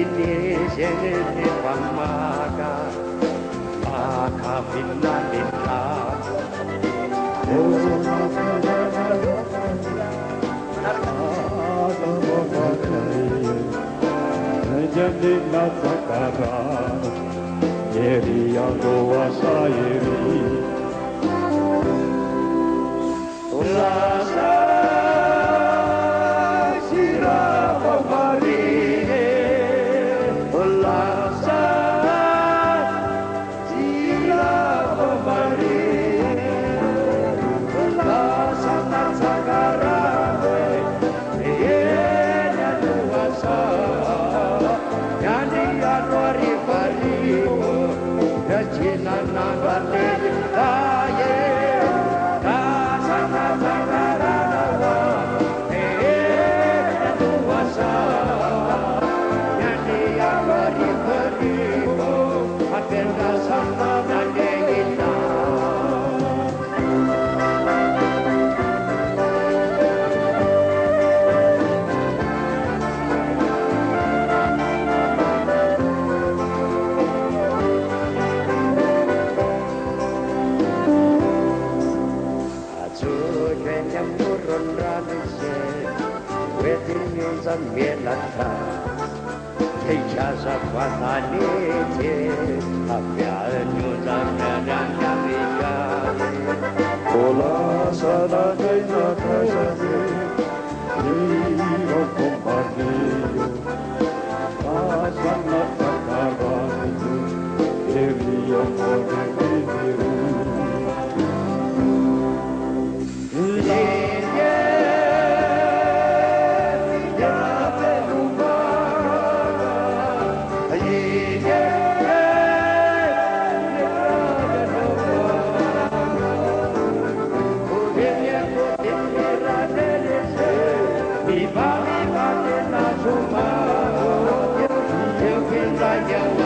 Sinisienene pamaga Makapinalinta Jadi nasakara Yeri adoa sayeri Ulasa sira pamarine Ulasa sira pamarine Ulasa nasakara Yeri adoa Yani Januari Faribo Gacina Nagane Taye Kasana Zagarana Tuasa Yani Januari Faribo Aperda Santa Nagena Zambielata, Techaza Quatanete, Apiano Zambiana Mica, Ola sada deina kasade Niro compartillo Asana takarani Eri amore viviru Viva, viva, de la suma, eu que